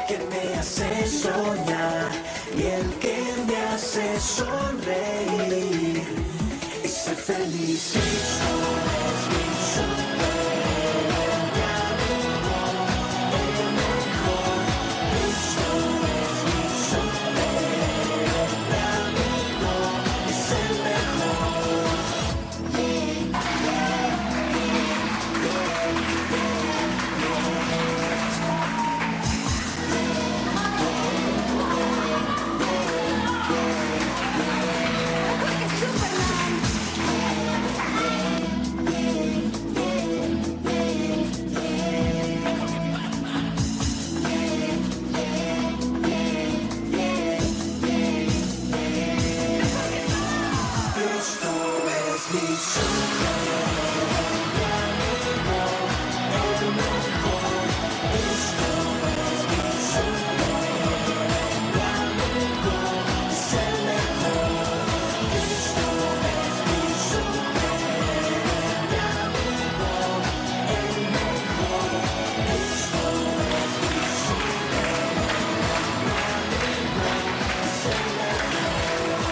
que me hace soñar y el que me hace sonreír y ser feliz. Cristo es mi superhéroe, mi amigo, el mejor. Cristo es mi superhéroe, mi amigo, es el mejor. Cristo es mi superhéroe, mi amigo, el mejor. Cristo es mi superhéroe, mi amigo, es el mejor. Cristo es mi superhéroe, mi amigo, el mejor. Cristo es mi superhéroe, mi amigo, es el mejor.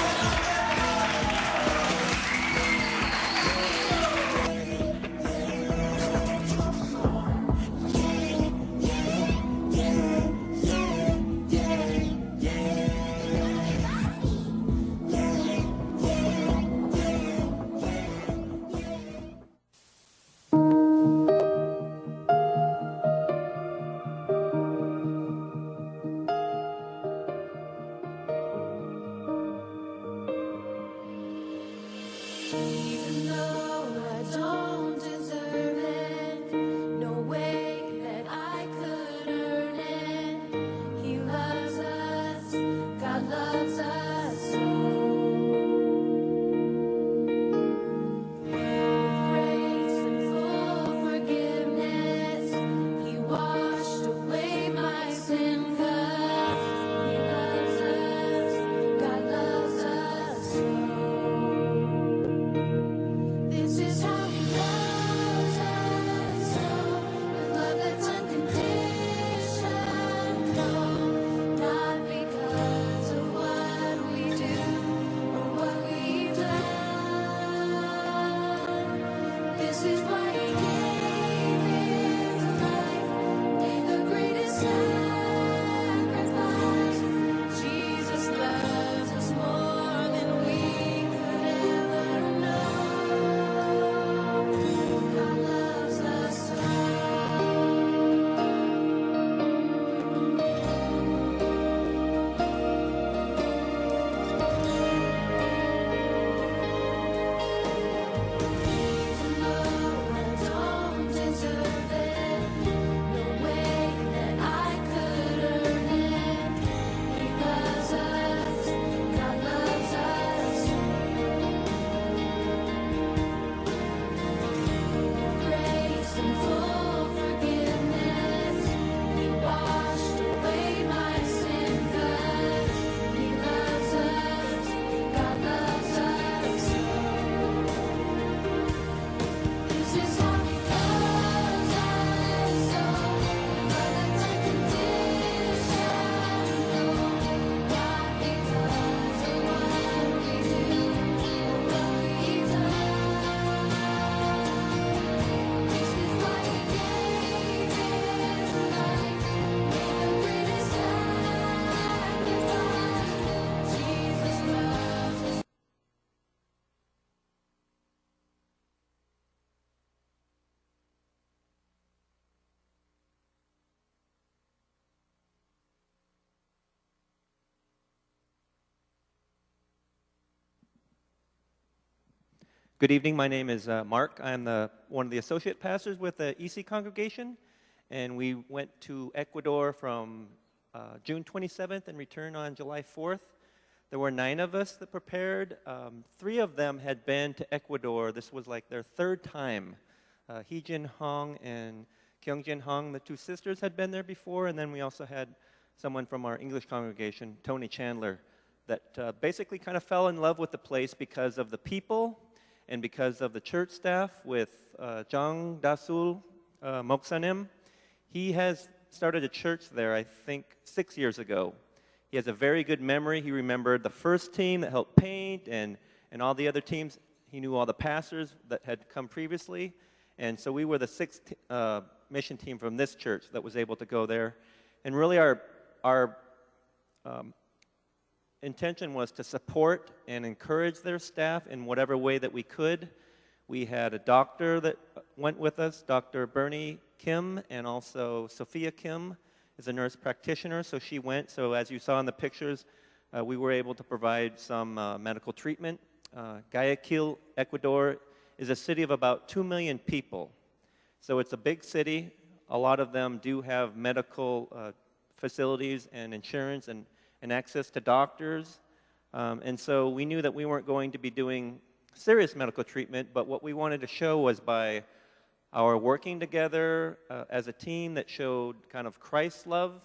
Even though I don't deserve it, no way that I could earn it. He loves us, God loves us so. With grace and full forgiveness, He washed away my sin. 'Cause He loves us, God loves us so. This is how He loves us, with love that's unconditional, not because of what we do or what we've done. This is why He gave His life, made the greatest sacrifice. Jesus loves us more than we could ever know. God loves us so. Even though I don't deserve it, no way that I could earn it. He loves us, God loves us so. Grace and full forgiveness, He washed away my sin. 'Cause He loves us, God loves us so. This is how He loves us so. Love that's unconditional, not because of what we do or what we've done. This is why He gave His life, made the greatest sacrifice. Jesus loves us. Good evening. My name is Mark. I'm one of the associate pastors with the EC congregation, and we went to Ecuador from June 27th and returned on July 4th. There were 9 of us that prepared. 3 of them had been to Ecuador. This was like their 3rd time. Hee-Jin Hong and Kyung-Jin Hong, the 2 sisters, had been there before, and then we also had someone from our English congregation, Tony Chandler, that basically kind of fell in love with the place because of the people and because of the church staff with Jang Dasul Moksanim. He has started a church there, I think, 6 years ago. He has a very good memory. He remembered the first team that helped paint and all the other teams. He knew all the pastors that had come previously. And so we were the sixth mission team from this church that was able to go there. And really our intention was to support and encourage their staff in whatever way that we could. We had a doctor that went with us, Dr. Bernie Kim, and also Sophia Kim is a nurse practitioner, so she went. So as you saw in the pictures, we were able to provide some medical treatment. Guayaquil, Ecuador, is a city of about 2 million people. So it's a big city. A lot of them do have medical facilities and insurance and access to doctors. And so we knew that we weren't going to be doing serious medical treatment, but what we wanted to show was by our working together as a team that showed kind of Christ's love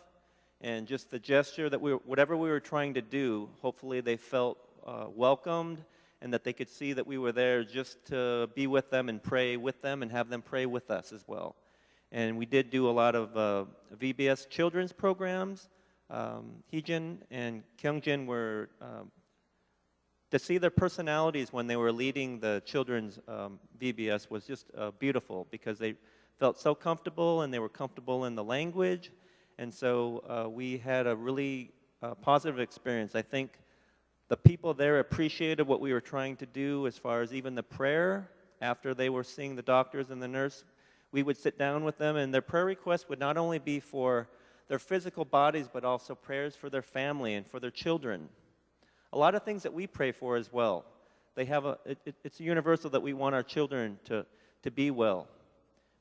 and just the gesture that whatever we were trying to do, hopefully they felt welcomed and that they could see that we were there just to be with them and pray with them and have them pray with us as well. And we did do a lot of VBS children's programs. Heejin and Kyungjin were, to see their personalities when they were leading the children's VBS was just beautiful because they felt so comfortable and they were comfortable in the language. And so we had a really positive experience. I think the people there appreciated what we were trying to do as far as even the prayer. After they were seeing the doctors and the nurse, we would sit down with them, and their prayer requests would not only be for their physical bodies, but also prayers for their family and for their children. A lot of things that we pray for as well. They have it's universal that we want our children to be well,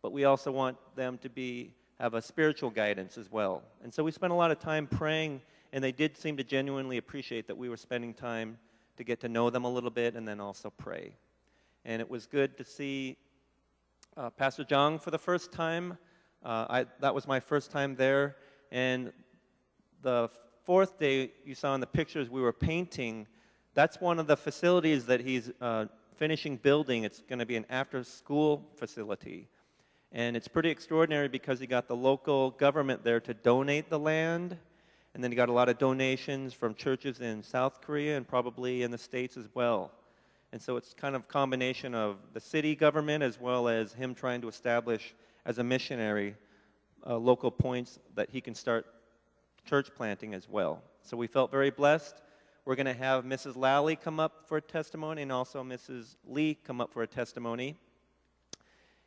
but we also want them to have a spiritual guidance as well. And so we spent a lot of time praying, and they did seem to genuinely appreciate that we were spending time to get to know them a little bit and then also pray. And it was good to see Pastor Zhang for the first time. That was my first time there. And the fourth day you saw in the pictures we were painting, that's one of the facilities that he's finishing building. It's going to be an after-school facility. And it's pretty extraordinary because he got the local government there to donate the land. And then he got a lot of donations from churches in South Korea and probably in the States as well. And so it's kind of a combination of the city government as well as him trying to establish as a missionary local points that he can start church planting as well. So we felt very blessed. We're going to have Mrs. Lally come up for a testimony and also Mrs. Lee come up for a testimony.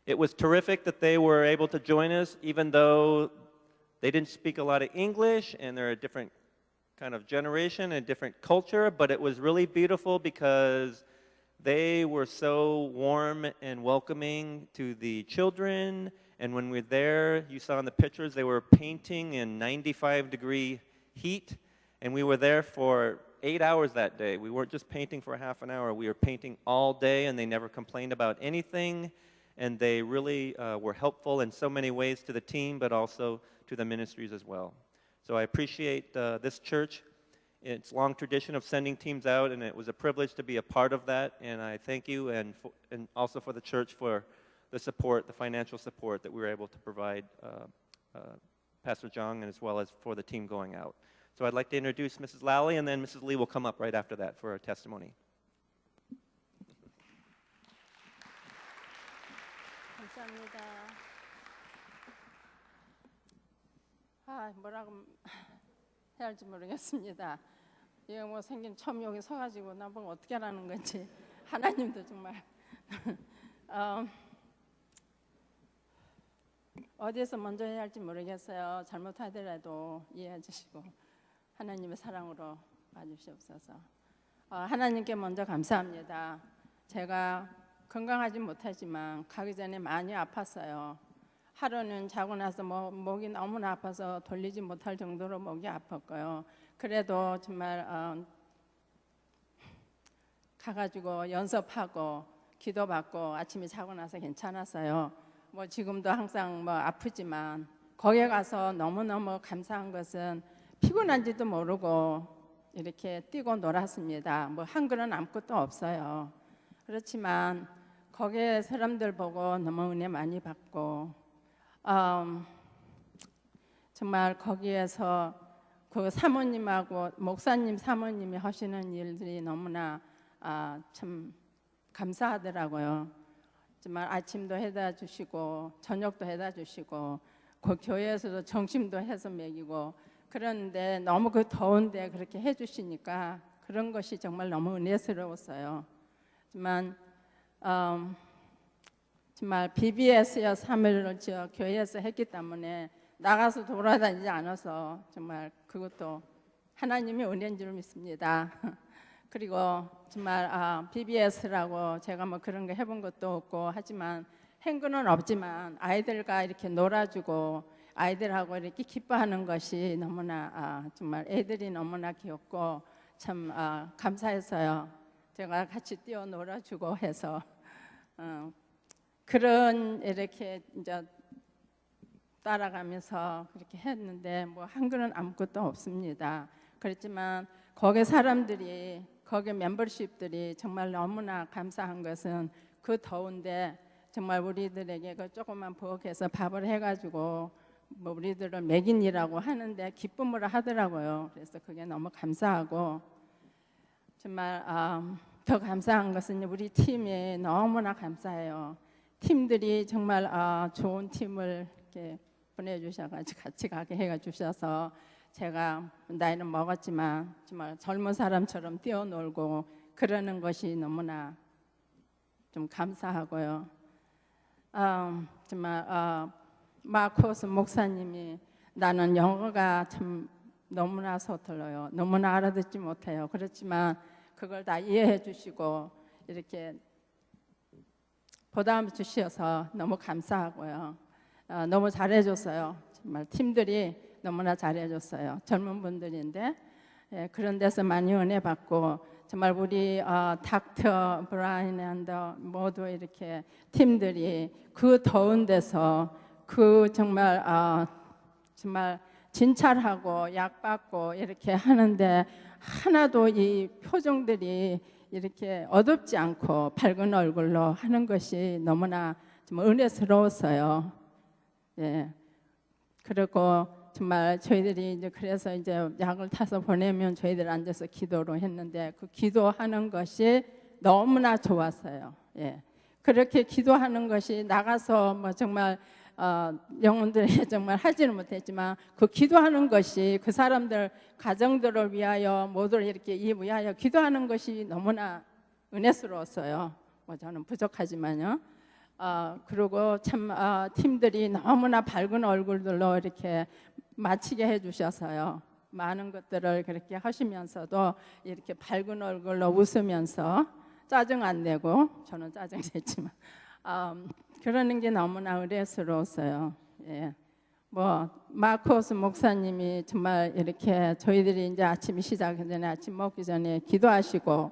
It was terrific that they were able to join us, even though they didn't speak a lot of English and they're a different kind of generation and different culture, but it was really beautiful because they were so warm and welcoming to the children. And when we were there, you saw in the pictures, they were painting in 95-degree heat. And we were there for 8 hours that day. We weren't just painting for half an hour. We were painting all day, and they never complained about anything. And they really were helpful in so many ways to the team, but also to the ministries as well. So I appreciate this church. It's a long tradition of sending teams out, and it was a privilege to be a part of that. And I thank you, and also for the church for the support, the financial support that we were able to provide Pastor Zhang, and as well as for the team going out. So I'd like to introduce Mrs. Lally, and then Mrs. Lee will come up right after that for a testimony. 감사합니다. 뭐라고 해야 할지 모르겠습니다. 이거 뭐 생긴 처음 여기 서가지고 나보고 어떻게 하라는 건지 하나님도 정말 어디에서 먼저 해야 할지 모르겠어요. 잘못하더라도 이해해 주시고 하나님의 사랑으로 봐주시옵소서. 하나님께 먼저 감사합니다. 제가 건강하지 못하지만 가기 전에 많이 아팠어요. 하루는 자고 나서 목이 너무나 아파서 돌리지 못할 정도로 목이 아팠고요. 그래도 정말 가가지고 연습하고 기도받고 아침에 자고 나서 괜찮았어요. 뭐 지금도 항상 뭐 아프지만 거기에 가서 너무너무 감사한 것은 피곤한지도 모르고 이렇게 뛰고 놀았습니다. 뭐 한글은 아무것도 없어요. 그렇지만 거기에 사람들 보고 너무 은혜 많이 받고 정말 거기에서 그 사모님하고 목사님 사모님이 하시는 일들이 너무나 참 감사하더라고요. 정말 아침도 해다 주시고 저녁도 해다 주시고 그 교회에서도 점심도 해서 먹이고 그런데 너무 그 더운데 그렇게 해주시니까 그런 것이 정말 너무 은혜스러웠어요. 하지만 정말 BBS여 3일을 저 교회에서 했기 때문에 나가서 돌아다니지 않아서 정말 그것도 하나님의 은혜인 줄 믿습니다. 그리고 정말 BBS라고 제가 뭐 그런 거 해본 것도 없고 하지만 행근은 없지만 아이들과 이렇게 놀아주고 아이들하고 이렇게 기뻐하는 것이 너무나 정말 애들이 너무나 귀엽고 참 감사했어요. 제가 같이 뛰어 놀아주고 해서 그런 이렇게 이제 따라가면서 그렇게 했는데 뭐 한글은 아무것도 없습니다. 그렇지만 거기 사람들이 거기 멤버십들이 정말 너무나 감사한 것은 그 더운데 정말 우리들에게 그 조그만 부엌에서 밥을 해가지고 뭐 우리들을 먹인이라고 하는데 기쁨으로 하더라고요. 그래서 그게 너무 감사하고 정말 더 감사한 것은 우리 팀이 너무나 감사해요. 팀들이 정말 좋은 팀을 이렇게 보내주셔가지고 같이 가게 해주셔서 제가 나이는 먹었지만 정말 젊은 사람처럼 뛰어놀고 그러는 것이 너무나 좀 감사하고요. 정말 마코스 목사님이 나는 영어가 참 너무나 서툴러요. 너무나 알아듣지 못해요. 그렇지만 그걸 다 이해해 주시고 이렇게 보답해 주셔서 너무 감사하고요. 너무 잘해줬어요. 정말 팀들이 너무나 잘해줬어요. 젊은 분들인데 그런 데서 많이 은혜 받고 정말 우리 닥터 브라인 앤더 모두 이렇게 팀들이 그 더운 데서 그 정말 정말 진찰하고 약 받고 이렇게 하는데 하나도 이 표정들이 이렇게 어둡지 않고 밝은 얼굴로 하는 것이 너무나 좀 은혜스러웠어요. 예. 그리고 정말 저희들이 이제 그래서 이제 약을 타서 보내면 저희들 앉아서 기도를 했는데 그 기도하는 것이 너무나 좋았어요. 예. 그렇게 기도하는 것이 나가서 뭐 정말 영혼들이 정말 하지는 못했지만 그 기도하는 것이 그 사람들 가정들을 위하여 모두를 이렇게 위하여 기도하는 것이 너무나 은혜스러웠어요. 뭐 저는 부족하지만요. 그리고 참 팀들이 너무나 밝은 얼굴들로 이렇게 마치게 해주셔서요. 많은 것들을 그렇게 하시면서도 이렇게 밝은 얼굴로 웃으면서 짜증 안 내고 저는 짜증 냈지만 그러는 게 너무나 은혜스러웠어요. 예. 뭐 마코스 목사님이 정말 이렇게 저희들이 이제 아침이 시작하기 전에 아침 먹기 전에 기도하시고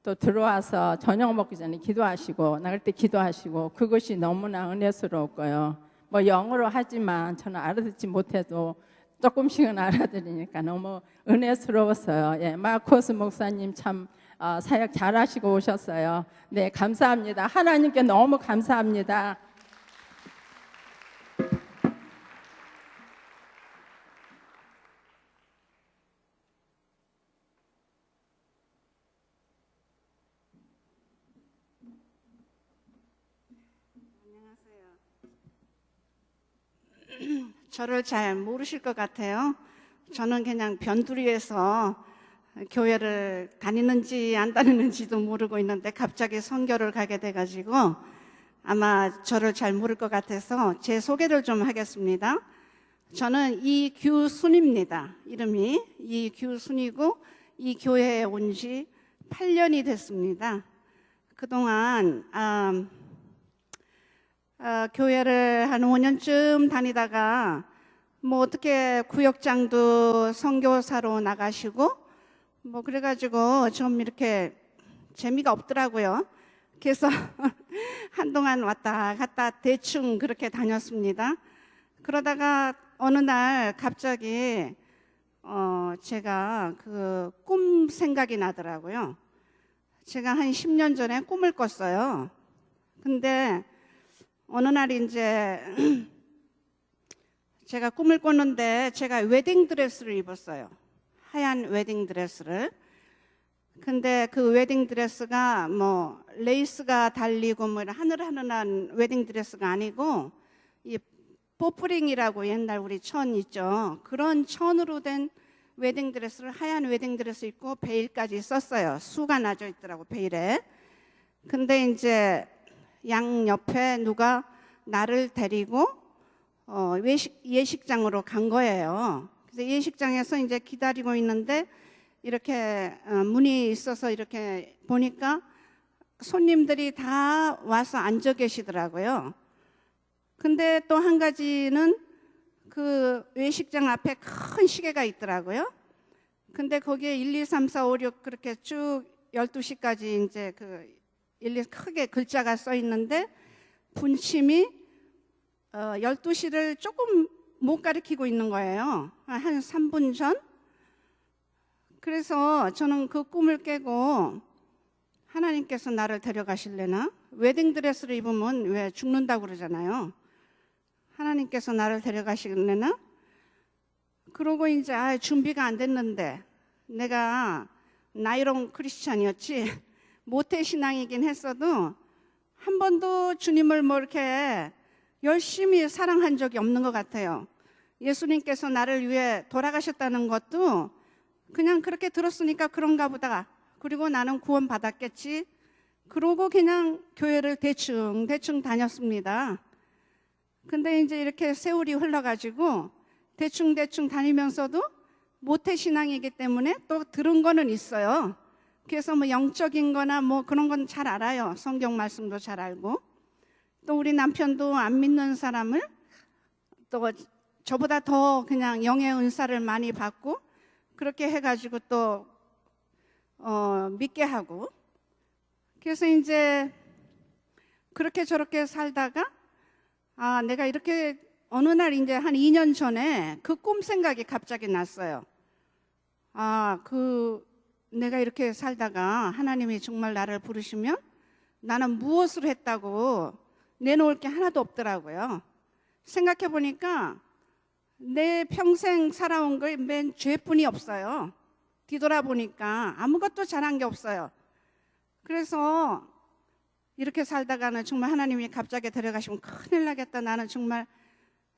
또 들어와서 저녁 먹기 전에 기도하시고 나갈 때 기도하시고 그것이 너무나 은혜스러웠고요. 뭐 영어로 하지만 저는 알아듣지 못해도 조금씩은 알아들으니까 너무 은혜스러웠어요. 예, 마코스 목사님 참 사역 잘하시고 오셨어요. 네, 감사합니다. 하나님께 너무 감사합니다. 저를 잘 모르실 것 같아요. 저는 그냥 변두리에서 교회를 다니는지 안 다니는지도 모르고 있는데 갑자기 선교를 가게 돼가지고 아마 저를 잘 모를 것 같아서 제 소개를 좀 하겠습니다. 저는 이규순입니다. 이름이 이규순이고 이 교회에 온 지 8년이 됐습니다. 그동안 교회를 한 5년쯤 다니다가 뭐 어떻게 구역장도 선교사로 나가시고 뭐 그래가지고 좀 이렇게 재미가 없더라고요. 그래서 한동안 왔다 갔다 대충 그렇게 다녔습니다. 그러다가 어느 날 갑자기 제가 그 꿈 생각이 나더라고요. 제가 한 10년 전에 꿈을 꿨어요. 근데 어느 날 이제 제가 꿈을 꿨는데 제가 웨딩 드레스를 입었어요. 하얀 웨딩 드레스를. 근데 그 웨딩 드레스가 뭐 레이스가 달리고 뭐 하늘하늘한 웨딩 드레스가 아니고 이 포프링이라고 옛날 우리 천 있죠. 그런 천으로 된 웨딩 드레스를 하얀 웨딩 드레스 입고 베일까지 썼어요. 수가 나져 있더라고 베일에. 근데 이제 양 옆에 누가 나를 데리고 예식장으로 간 거예요. 그래서 예식장에서 이제 기다리고 있는데 이렇게 문이 있어서 이렇게 보니까 손님들이 다 와서 앉아 계시더라고요. 근데 또 한 가지는 그 외식장 앞에 큰 시계가 있더라고요. 근데 거기에 1, 2, 3, 4, 5, 6 그렇게 쭉 12시까지 이제 그 크게 글자가 써 있는데 분침이 12시를 조금 못 가리키고 있는 거예요. 한 3분 전. 그래서 저는 그 꿈을 깨고 하나님께서 나를 데려가실래나? 웨딩드레스를 입으면 왜 죽는다고 그러잖아요. 하나님께서 나를 데려가실래나? 그러고 이제 준비가 안 됐는데 내가 나이롱 크리스찬이었지 모태신앙이긴 했어도 한 번도 주님을 뭐 이렇게 열심히 사랑한 적이 없는 것 같아요. 예수님께서 나를 위해 돌아가셨다는 것도 그냥 그렇게 들었으니까 그런가 보다. 그리고 나는 구원 받았겠지. 그러고 그냥 교회를 대충 다녔습니다. 근데 이제 이렇게 세월이 흘러가지고 대충 다니면서도 모태신앙이기 때문에 또 들은 거는 있어요. 그래서 뭐 영적인 거나 뭐 그런 건 잘 알아요. 성경 말씀도 잘 알고. 또 우리 남편도 안 믿는 사람을 또 저보다 더 그냥 영의 은사를 많이 받고 그렇게 해가지고 또 믿게 하고. 그래서 이제 그렇게 저렇게 살다가 내가 이렇게 어느 날 이제 한 2년 전에 그 꿈 생각이 갑자기 났어요. 내가 이렇게 살다가 하나님이 정말 나를 부르시면 나는 무엇을 했다고 내놓을 게 하나도 없더라고요. 생각해 보니까 내 평생 살아온 거 맨 죄뿐이 없어요. 뒤돌아보니까 아무것도 잘한 게 없어요. 그래서 이렇게 살다가는 정말 하나님이 갑자기 데려가시면 큰일 나겠다. 나는 정말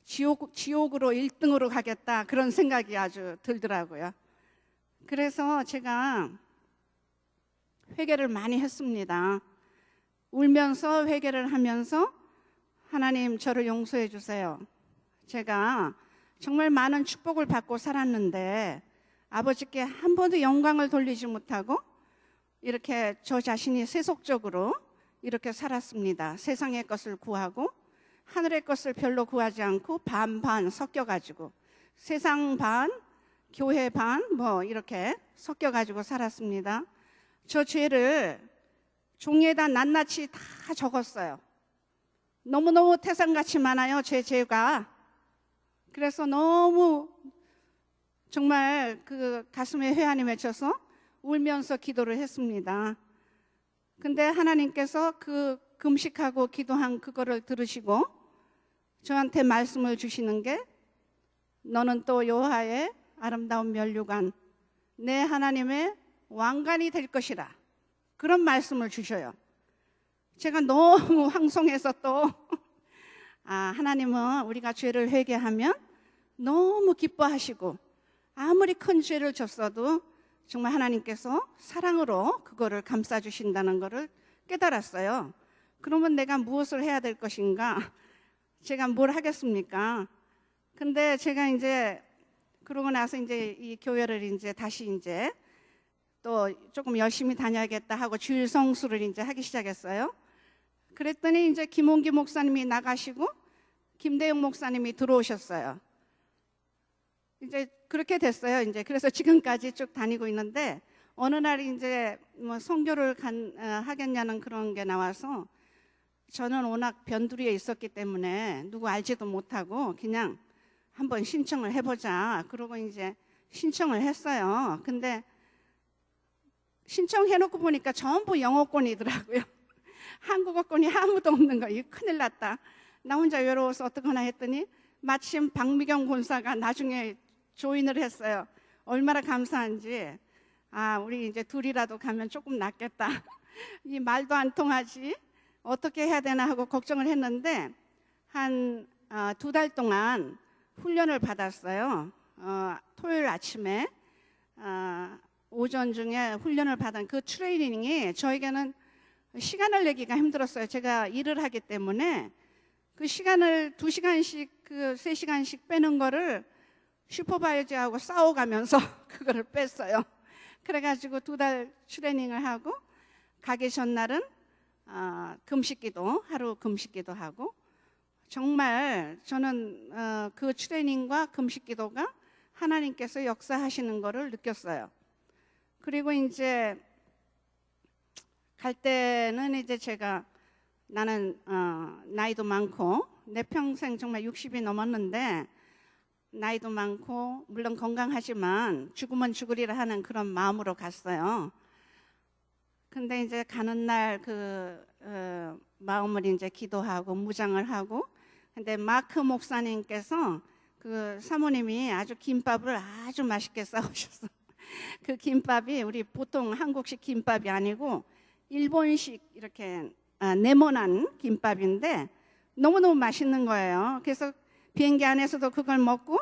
지옥으로 1등으로 가겠다. 그런 생각이 아주 들더라고요. 그래서 제가 회개를 많이 했습니다. 울면서 회개를 하면서 하나님 저를 용서해 주세요. 제가 정말 많은 축복을 받고 살았는데 아버지께 한 번도 영광을 돌리지 못하고 이렇게 저 자신이 세속적으로 이렇게 살았습니다. 세상의 것을 구하고 하늘의 것을 별로 구하지 않고 반반 섞여가지고 세상 반, 교회 반 뭐 이렇게 섞여가지고 살았습니다. 저 죄를 종이에다 낱낱이 다 적었어요. 너무너무 태산같이 많아요, 제 죄가. 그래서 너무 정말 그 가슴에 회한이 맺혀서 울면서 기도를 했습니다. 근데 하나님께서 그 금식하고 기도한 그거를 들으시고 저한테 말씀을 주시는 게 너는 또 여호와의 아름다운 면류관 내 하나님의 왕관이 될 것이라. 그런 말씀을 주셔요. 제가 너무 황송해서 또 하나님은 우리가 죄를 회개하면 너무 기뻐하시고 아무리 큰 죄를 졌어도 정말 하나님께서 사랑으로 그거를 감싸주신다는 것을 깨달았어요. 그러면 내가 무엇을 해야 될 것인가? 제가 뭘 하겠습니까? 근데 제가 이제 그러고 나서 이제 이 교회를 이제 다시 이제 또 조금 열심히 다녀야겠다 하고 주일 성수를 이제 하기 시작했어요. 그랬더니 이제 김홍기 목사님이 나가시고 김대영 목사님이 들어오셨어요. 이제 그렇게 됐어요. 이제 그래서 지금까지 쭉 다니고 있는데 어느 날 이제 뭐 선교를 하겠냐는 그런 게 나와서 저는 워낙 변두리에 있었기 때문에 누구 알지도 못하고 그냥 한번 신청을 해보자. 그러고 이제 신청을 했어요. 근데 신청해놓고 보니까 전부 영어권이더라고요. 한국어권이 아무도 없는 거. 이거 큰일 났다. 나 혼자 외로워서 어떡하나 했더니 마침 박미경 권사가 나중에 조인을 했어요. 얼마나 감사한지. 아, 우리 이제 둘이라도 가면 조금 낫겠다. 이 말도 안 통하지. 어떻게 해야 되나 하고 걱정을 했는데 한 2달 동안 훈련을 받았어요. 토요일 아침에 오전 중에 훈련을 받은 그 트레이닝이 저에게는 시간을 내기가 힘들었어요. 제가 일을 하기 때문에 그 시간을 2시간씩 3시간씩 빼는 거를 슈퍼바이저하고 싸워가면서 그거를 뺐어요. 그래가지고 2달 트레이닝을 하고 가기 전날은 금식기도, 하루 금식기도 하고, 정말 저는 그 트레이닝과 금식기도가 하나님께서 역사하시는 거를 느꼈어요. 그리고 이제 갈 때는 이제 제가 나는 나이도 많고 내 평생 정말 60이 넘었는데 나이도 많고 물론 건강하지만 죽으면 죽으리라 하는 그런 마음으로 갔어요. 근데 이제 가는 날 마음을 이제 기도하고 무장을 하고, 근데 마크 목사님께서 그 사모님이 아주 김밥을 아주 맛있게 싸우셨어. 그 김밥이 우리 보통 한국식 김밥이 아니고 일본식 이렇게 네모난 김밥인데 너무너무 맛있는 거예요. 그래서 비행기 안에서도 그걸 먹고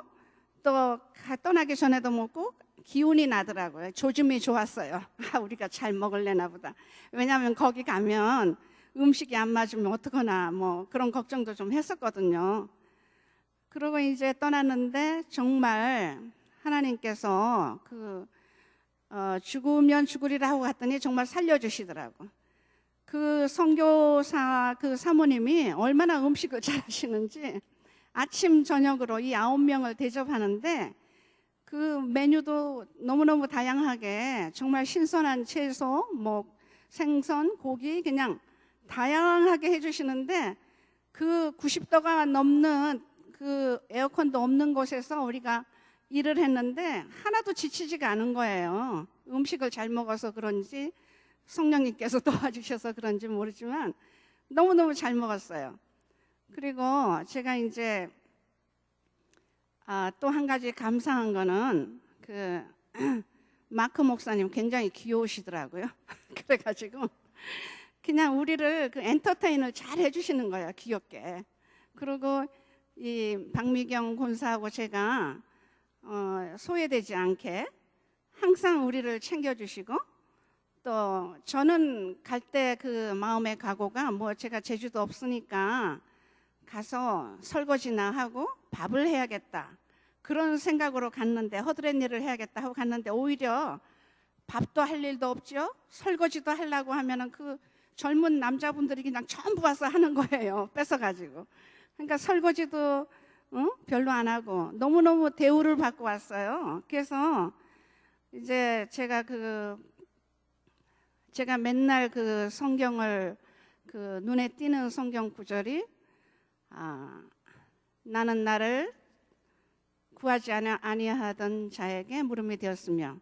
또 떠나기 전에도 먹고 기운이 나더라고요. 조짐이 좋았어요. 우리가 잘 먹을래나 보다. 왜냐하면 거기 가면 음식이 안 맞으면 어떡하나 뭐 그런 걱정도 좀 했었거든요. 그러고 이제 떠났는데 정말 하나님께서 죽으면 죽으리라 하고 갔더니 정말 살려주시더라고. 그 선교사 그 사모님이 얼마나 음식을 잘하시는지 아침 저녁으로 이 9명을 대접하는데 그 메뉴도 너무너무 다양하게 정말 신선한 채소, 뭐 생선, 고기 그냥 다양하게 해주시는데 그 90도가 넘는 그 에어컨도 없는 곳에서 우리가 일을 했는데 하나도 지치지가 않은 거예요. 음식을 잘 먹어서 그런지 성령님께서 도와주셔서 그런지 모르지만 너무너무 잘 먹었어요. 그리고 제가 이제 또 한 가지 감사한 거는 마크 목사님 굉장히 귀여우시더라고요. 그래가지고 그냥 우리를 엔터테인을 잘 해주시는 거예요. 귀엽게. 그리고 이 박미경 권사하고 제가 소외되지 않게 항상 우리를 챙겨주시고, 또 저는 갈 때 그 마음의 각오가 뭐 제가 제주도 없으니까 가서 설거지나 하고 밥을 해야겠다 그런 생각으로 갔는데, 허드렛 일을 해야겠다 하고 갔는데 오히려 밥도 할 일도 없죠. 설거지도 하려고 하면은 그 젊은 남자분들이 그냥 전부 와서 하는 거예요. 뺏어가지고. 그러니까 설거지도 별로 안 하고 너무너무 대우를 받고 왔어요. 그래서 이제 제가 맨날 그 성경을 눈에 띄는 성경 구절이 나는 나를 구하지 아니하던 자에게 물음이 되었으며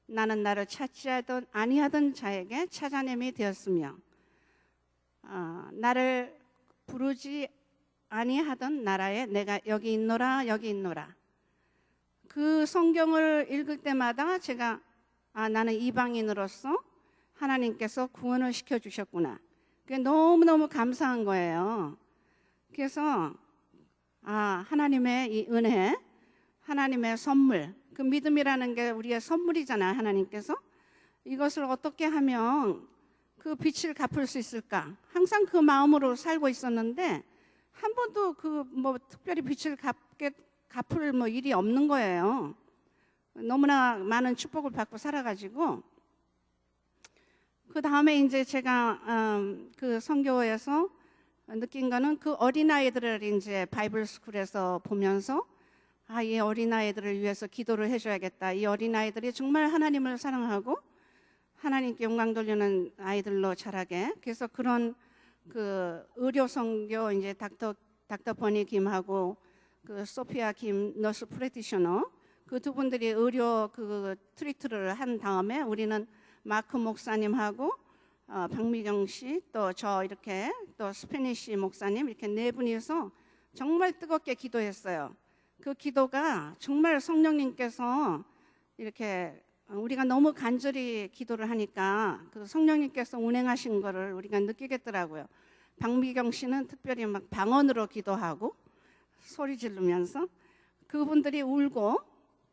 나는 나를 찾지 아니하던 자에게 찾아냄이 되었으며 나를 부르지 아니하던 나라에 내가 여기 있노라 여기 있노라. 그 성경을 읽을 때마다 제가 나는 이방인으로서 하나님께서 구원을 시켜주셨구나. 그게 너무너무 감사한 거예요. 그래서 하나님의 이 은혜, 하나님의 선물, 그 믿음이라는 게 우리의 선물이잖아요. 하나님께서 이것을 어떻게 하면 그 빚을 갚을 수 있을까? 항상 그 마음으로 살고 있었는데 한 번도 특별히 빚을 갚을 일이 없는 거예요. 너무나 많은 축복을 받고 살아가지고, 그 다음에 이제 제가 그 선교에서 느낀 거는 그 어린아이들을 이제 바이블 스쿨에서 보면서 이 어린아이들을 위해서 기도를 해줘야겠다. 이 어린아이들이 정말 하나님을 사랑하고 하나님께 영광 돌리는 아이들로 자라게. 그래서 그런 그 의료 선교 이제 닥터 버니 김하고 그 소피아 김 너스 프랙티셔너 그 두 분들이 의료 트리트를 한 다음에 우리는 마크 목사님하고 박미경 씨 또 저 이렇게 또 스페니시 목사님 이렇게 네 분이서 정말 뜨겁게 기도했어요. 그 기도가 정말 성령님께서 이렇게 우리가 너무 간절히 기도를 하니까 그 성령님께서 운행하신 거를 우리가 느끼겠더라고요. 박미경 씨는 특별히 막 방언으로 기도하고 소리 지르면서 그분들이 울고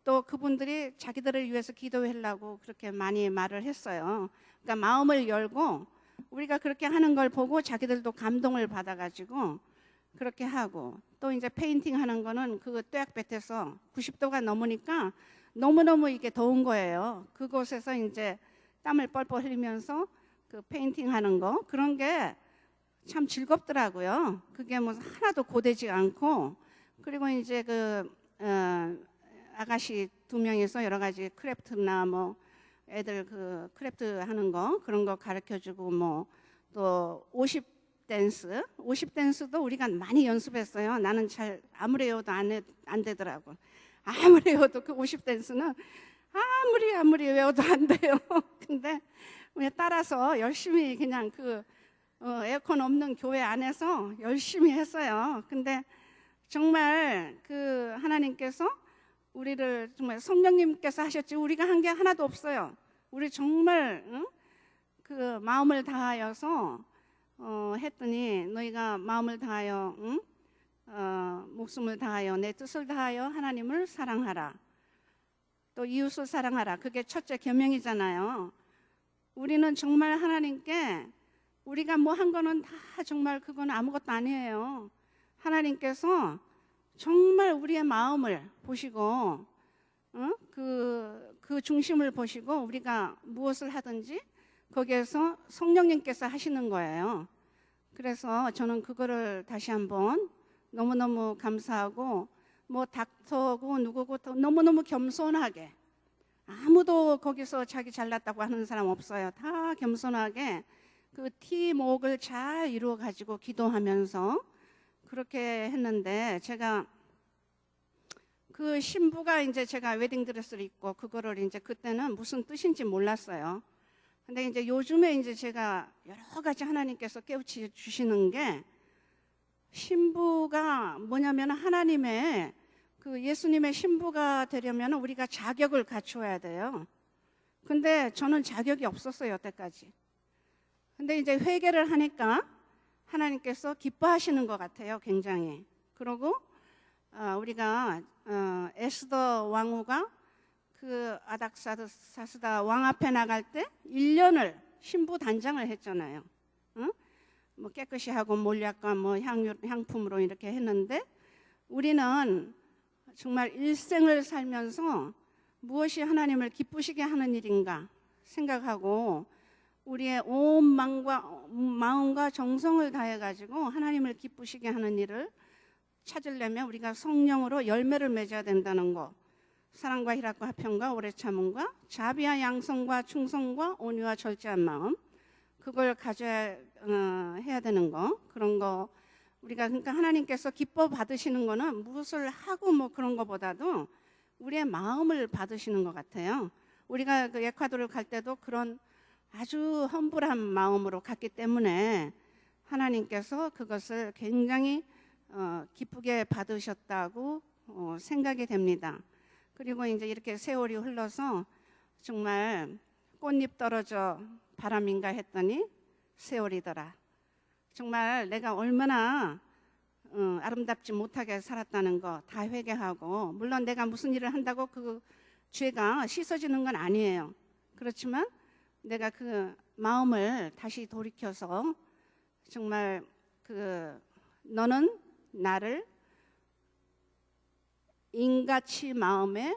또 그분들이 자기들을 위해서 기도하려고 그렇게 많이 말을 했어요. 그러니까 마음을 열고 우리가 그렇게 하는 걸 보고 자기들도 감동을 받아가지고 그렇게 하고 또 이제 페인팅 하는 거는 그 뙤약볕에서 90도가 넘으니까 너무너무 이게 더운 거예요. 그곳에서 이제 땀을 뻘뻘 흘리면서 그 페인팅 하는 거 그런 게 참 즐겁더라고요. 그게 뭐 하나도 고되지 않고 그리고 이제 아가씨 2명이서 여러 가지 크래프트나 뭐 애들 그 크래프트 하는 거 그런 거 가르쳐주고 뭐 또 50댄스도 우리가 많이 연습했어요. 나는 잘 아무리 외워도 안 되더라고. 아무리 외워도 그 50댄스는 아무리 외워도 안 돼요. 근데 그냥 따라서 열심히 그냥 에어컨 없는 교회 안에서 열심히 했어요. 근데 정말 그 하나님께서 우리를 정말 성령님께서 하셨지 우리가 한 게 하나도 없어요. 우리 정말 그 마음을 다하여서 했더니 너희가 마음을 다하여 목숨을 다하여 내 뜻을 다하여 하나님을 사랑하라. 또 이웃을 사랑하라. 그게 첫째 계명이잖아요. 우리는 정말 하나님께 우리가 뭐 한 거는 다 정말 그건 아무것도 아니에요. 하나님께서 정말 우리의 마음을 보시고 그 중심을 보시고 우리가 무엇을 하든지 거기에서 성령님께서 하시는 거예요. 그래서 저는 그거를 다시 한번 너무너무 감사하고 뭐 닥터고 누구고 너무너무 겸손하게 아무도 거기서 자기 잘났다고 하는 사람 없어요. 다 겸손하게 그 팀워크를 잘 이루어 가지고 기도하면서 그렇게 했는데 제가 그 신부가 이제 제가 웨딩드레스를 입고 그거를 이제 그때는 무슨 뜻인지 몰랐어요. 근데 이제 요즘에 이제 제가 여러 가지 하나님께서 깨우쳐 주시는 게 신부가 뭐냐면 하나님의 그 예수님의 신부가 되려면 우리가 자격을 갖추어야 돼요. 근데 저는 자격이 없었어요, 여태까지. 근데 이제 회개를 하니까 하나님께서 기뻐하시는 것 같아요, 굉장히. 그리고 우리가 에스더 왕후가 그 아닥사스다 왕 앞에 나갈 때 1년을 신부 단장을 했잖아요. 뭐 깨끗이 하고 몰약과 뭐 향품으로 이렇게 했는데 우리는 정말 일생을 살면서 무엇이 하나님을 기쁘시게 하는 일인가 생각하고 우리의 온 마음과 정성을 다해가지고 하나님을 기쁘시게 하는 일을 찾으려면 우리가 성령으로 열매를 맺어야 된다는 거. 사랑과 희락과 화평과 오래 참음과 자비와 양성과 충성과 온유와 절제한 마음 그걸 가져야 해야 되는 거. 그런 거 우리가 그러니까 하나님께서 기뻐 받으시는 거는 무엇을 하고 뭐 그런 거보다도 우리의 마음을 받으시는 것 같아요. 우리가 그 에콰도르 갈 때도 그런 아주 험불한 마음으로 갔기 때문에 하나님께서 그것을 굉장히 기쁘게 받으셨다고 생각이 됩니다. 그리고 이제 이렇게 세월이 흘러서 정말 꽃잎 떨어져 바람인가 했더니 세월이더라. 정말 내가 얼마나 아름답지 못하게 살았다는 거 다 회개하고 물론 내가 무슨 일을 한다고 그 죄가 씻어지는 건 아니에요. 그렇지만 내가 그 마음을 다시 돌이켜서 정말 너는 나를 인같이 마음에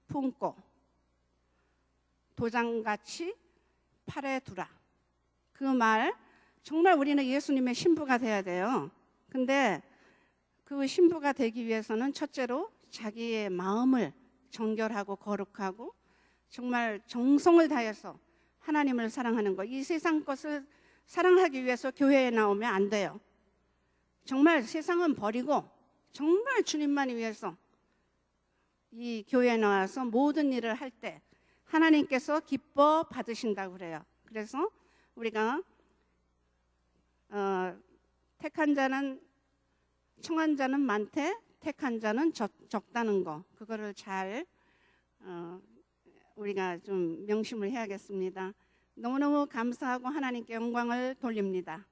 품고 도장같이 팔에 두라. 그 말 정말 우리는 예수님의 신부가 돼야 돼요. 근데 그 신부가 되기 위해서는 첫째로 자기의 마음을 정결하고 거룩하고 정말 정성을 다해서 하나님을 사랑하는 거. 이 세상 것을 사랑하기 위해서 교회에 나오면 안 돼요. 정말 세상은 버리고 정말 주님만 위해서 이 교회에 나와서 모든 일을 할 때 하나님께서 기뻐 받으신다고 그래요. 그래서 우리가 택한 자는 청한 자는 많되 택한 자는 적다는 거, 그거를 잘 우리가 좀 명심을 해야겠습니다. 너무너무 감사하고 하나님께 영광을 돌립니다.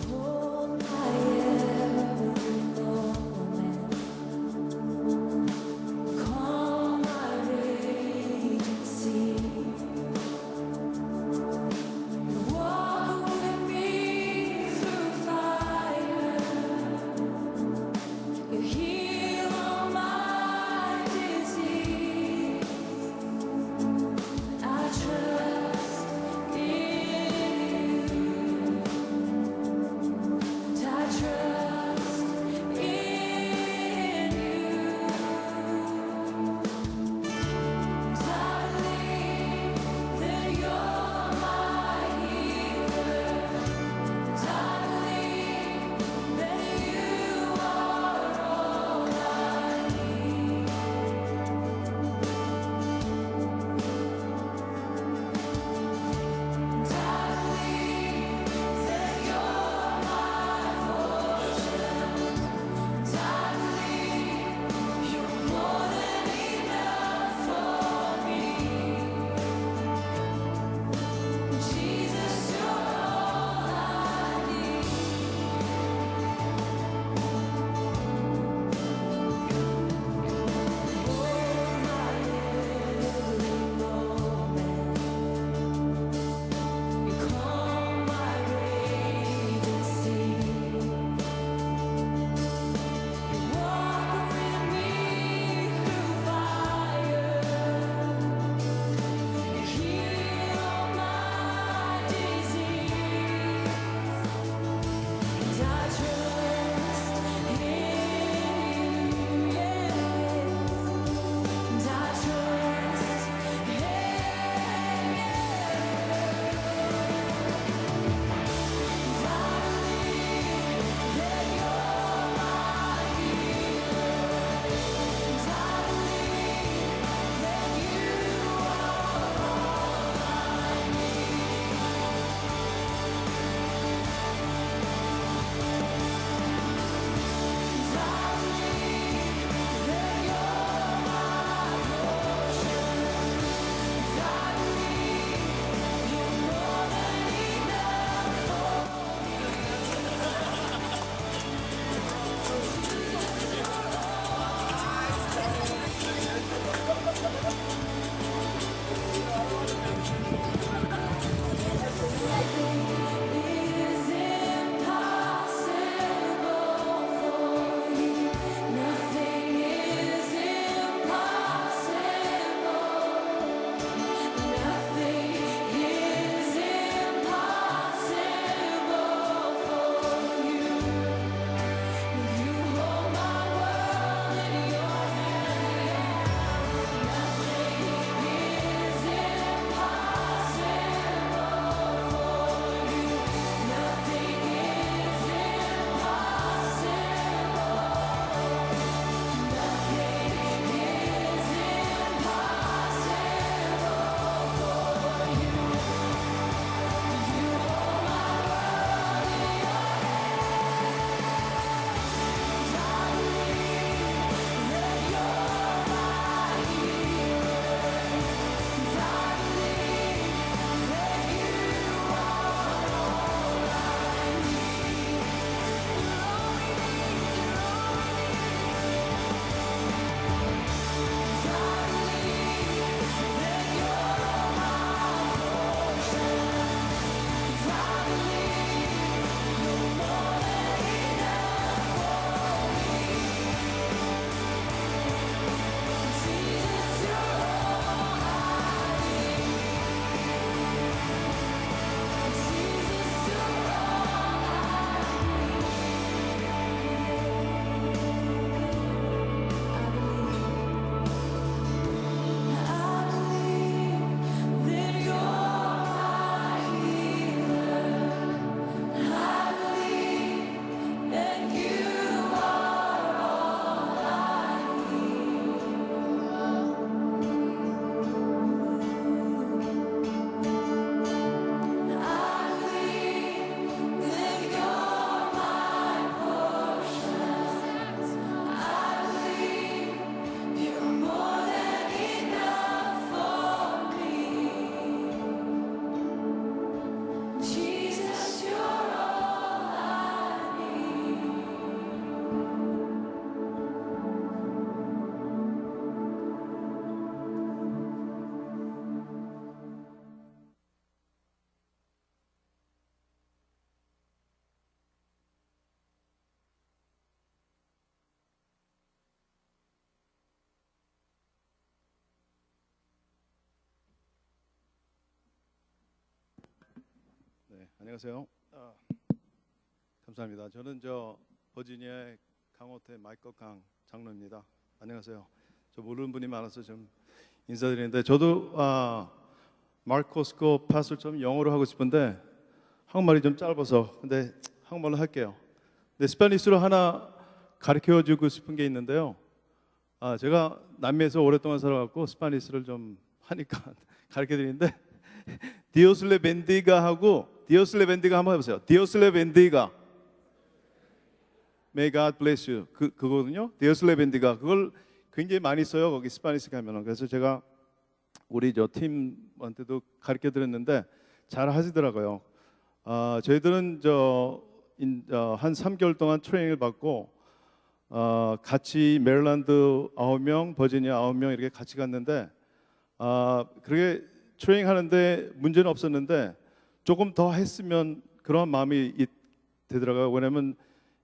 Hold my every moment, calm my raging sea. 네, 안녕하세요. 감사합니다. 저는 버지니아의 강호태 마이클 강 장로입니다. 안녕하세요. 저 모르는 분이 많아서 좀 인사드리는데 저도 마르코스코 파스처럼 영어로 하고 싶은데 한국말이 좀 짧아서 근데 한국말로 할게요. 근데 스페니쉬로 하나 가르쳐주고 싶은 게 있는데요. 제가 남미에서 오랫동안 살아갖고 스페니쉬를 좀 하니까 가르쳐드리는데 디오슬레 벤디가 하고 디오슬레 벤디가 한번 해보세요. 디오슬레 벤디가 May God bless you 그거거든요. 디오슬레 벤디가 그걸 굉장히 많이 써요. 거기 스페니쉬 가면은. 그래서 제가 우리 팀한테도 가르쳐 드렸는데 잘 하시더라고요. 저희들은 한 3개월 동안 트레이닝을 받고 같이 메릴랜드 9명, 버지니아 9명 이렇게 같이 갔는데 그렇게 트레이닝 하는데 문제는 없었는데 조금 더 했으면 그런 마음이 되더라고요. 왜냐면